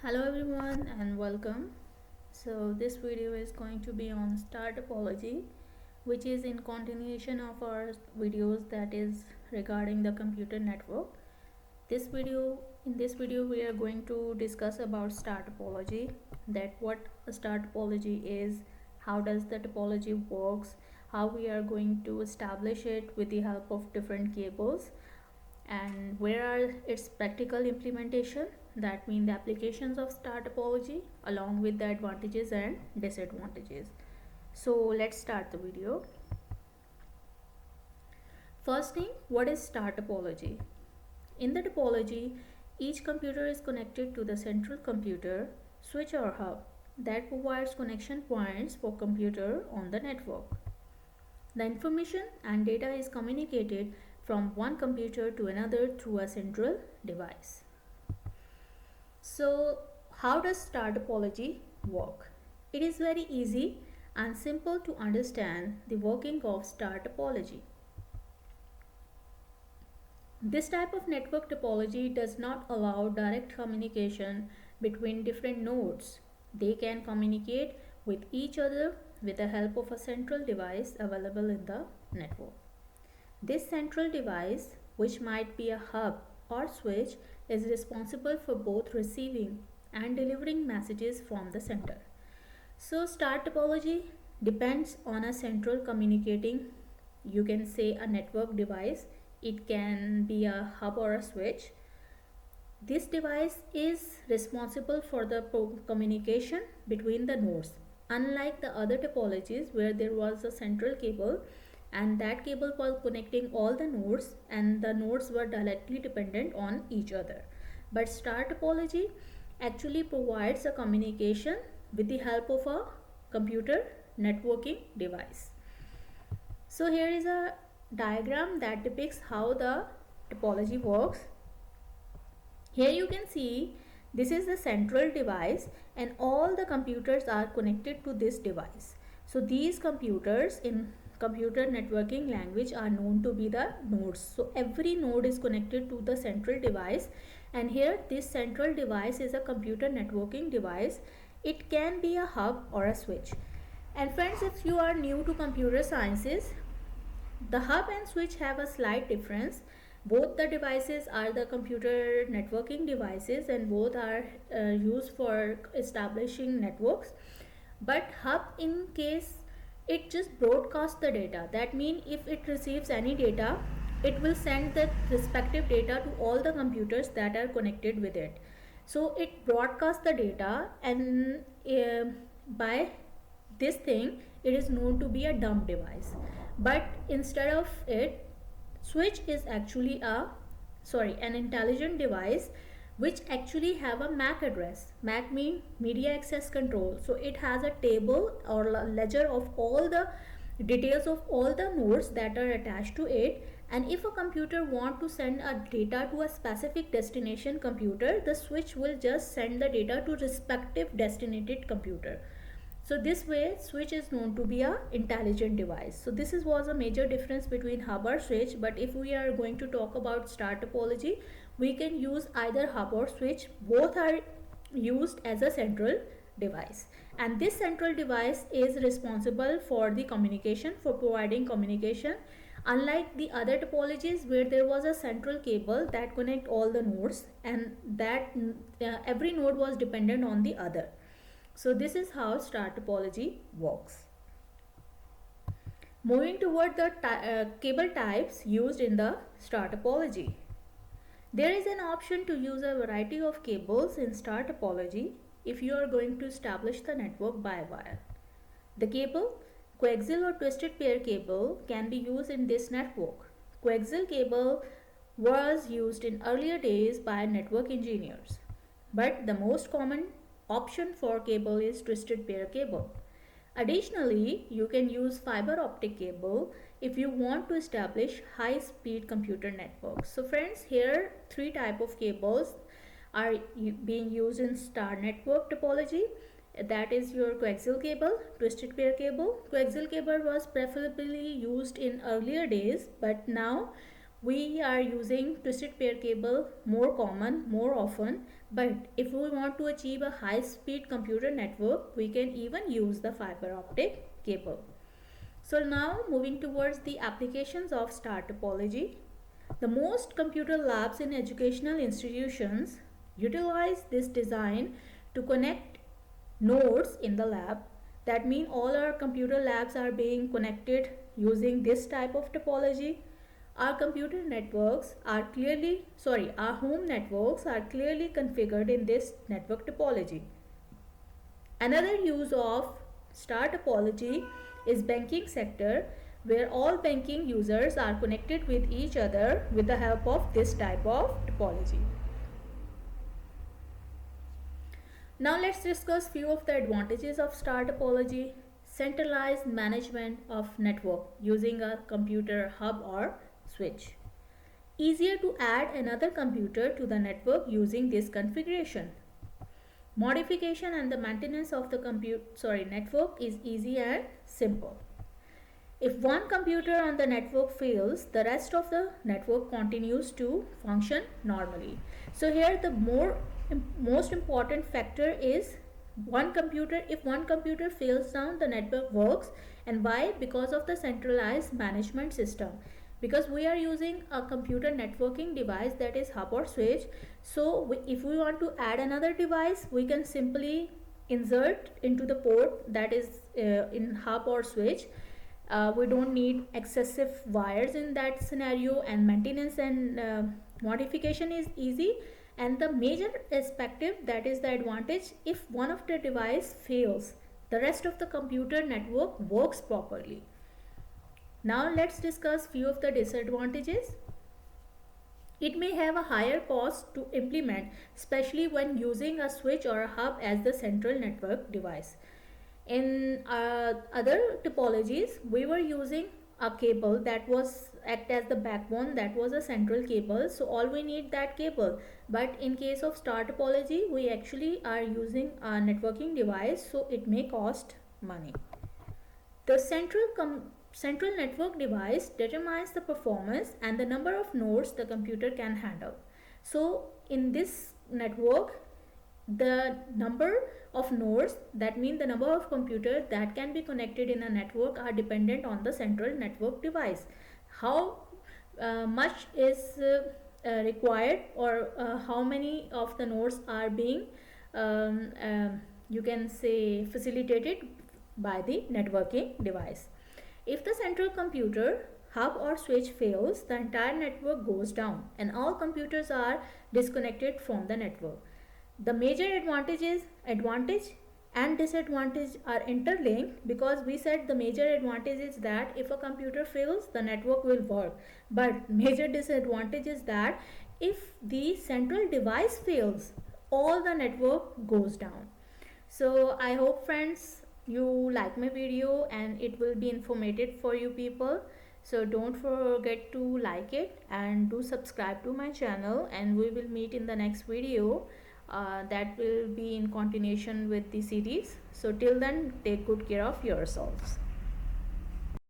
Hello everyone and welcome. So this video is going to be on star topology, which is in continuation of our videos that is regarding the computer network. In this video we are going to discuss about star topology, that what a star topology is, how does the topology works, how we are going to establish it with the help of different cables, and where are its practical implementation, that mean the applications of star topology along with the advantages and disadvantages. So let's start the video. First thing, what is star topology? In the topology, each computer is connected to the central computer, switch or hub that provides connection points for computer on the network. The information and data is communicated from one computer to another through a central device. So, how does star topology work? It is very easy and simple to understand the working of star topology. This type of network topology does not allow direct communication between different nodes. They can communicate with each other with the help of a central device available in the network. This central device, which might be a hub or switch, is responsible for both receiving and delivering messages from the center. So star topology depends on a central communicating, you can say a network device. It can be a hub or a switch. This device is responsible for the communication between the nodes. Unlike the other topologies where there was a central cable and that cable was connecting all the nodes and the nodes were directly dependent on each other. But star topology actually provides a communication with the help of a computer networking device. So here is a diagram that depicts how the topology works. Here you can see this is the central device and all the computers are connected to this device. So these computers in computer networking language are known to be the nodes. So every node is connected to the central device, and here this central device is a computer networking device. It can be a hub or a switch. And friends, if you are new to computer sciences, the hub and switch have a slight difference. Both the devices are the computer networking devices and both are used for establishing networks. But hub, in case it just broadcasts the data, that means if it receives any data, it will send the respective data to all the computers that are connected with it. So it broadcasts the data, and by this thing it is known to be a dumb device. But instead of it, switch is actually an intelligent device which actually have a MAC address. MAC mean media access control. So it has a table or ledger of all the details of all the nodes that are attached to it, and if a computer want to send a data to a specific destination computer, the switch will just send the data to respective destinated computer. So this way switch is known to be a intelligent device. So this was a major difference between hub or switch, but if we are going to talk about star topology, we can use either hub or switch. Both are used as a central device, and this central device is responsible for the communication, for providing communication. Unlike the other topologies where there was a central cable that connect all the nodes and that every node was dependent on the other. So this is how star topology works. Moving toward the cable types used in the star topology. There is an option to use a variety of cables in star topology if you are going to establish the network by wire. The cable, coaxial or twisted pair cable, can be used in this network. Coaxial cable was used in earlier days by network engineers, but the most common option for cable is twisted pair cable. Additionally, you can use fiber optic cable if you want to establish high speed computer networks. So friends, here three type of cables are being used in star network topology. That is your coaxial cable, twisted pair cable. Coaxial cable was preferably used in earlier days, but now We are using twisted pair cable more common, more often, but if we want to achieve a high speed computer network, we can even use the fiber optic cable. So now moving towards the applications of star topology. The most computer labs in educational institutions utilize this design to connect nodes in the lab. That means all our computer labs are being connected using this type of topology. Our computer networks are clearly, sorry, our home networks are clearly configured in this network topology. Another use of star topology is banking sector, where all banking users are connected with each other with the help of this type of topology. Now let's discuss few of the advantages of star topology. Centralized management of network using a computer hub or switch. Easier to add another computer to the network using this configuration. Modification and the maintenance of the network is easy and simple. If one computer on the network fails, the rest of the network continues to function normally. So here the most important factor is one computer. If one computer fails down, the network works. And why? Because of the centralized management system. Because we are using a computer networking device, that is hub or switch. So if we want to add another device, we can simply insert into the port that is in hub or switch. We don't need excessive wires in that scenario, and maintenance and modification is easy. And the major perspective, that is the advantage, if one of the device fails, the rest of the computer network works properly. Now let's discuss few of the disadvantages. It may have a higher cost to implement, especially when using a switch or a hub as the central network device. In other topologies, we were using a cable that was act as the backbone, that was a central cable, so all we need that cable. But in case of star topology, we actually are using a networking device, so it may cost money. The central network device determines the performance and the number of nodes the computer can handle. So in this network, the number of nodes, that means the number of computers that can be connected in a network, are dependent on the central network device. How much is required, or how many of the nodes are being you can say facilitated by the networking device. If the central computer hub or switch fails, the entire network goes down and all computers are disconnected from the network. The major advantage and disadvantage are interlinked, because we said the major advantage is that if a computer fails, the network will work. But major disadvantage is that if the central device fails, all the network goes down. So I hope friends you like my video and it will be informative for you people. So don't forget to like it and do subscribe to my channel, and we will meet in the next video that will be in continuation with the series. So till then, take good care of yourselves.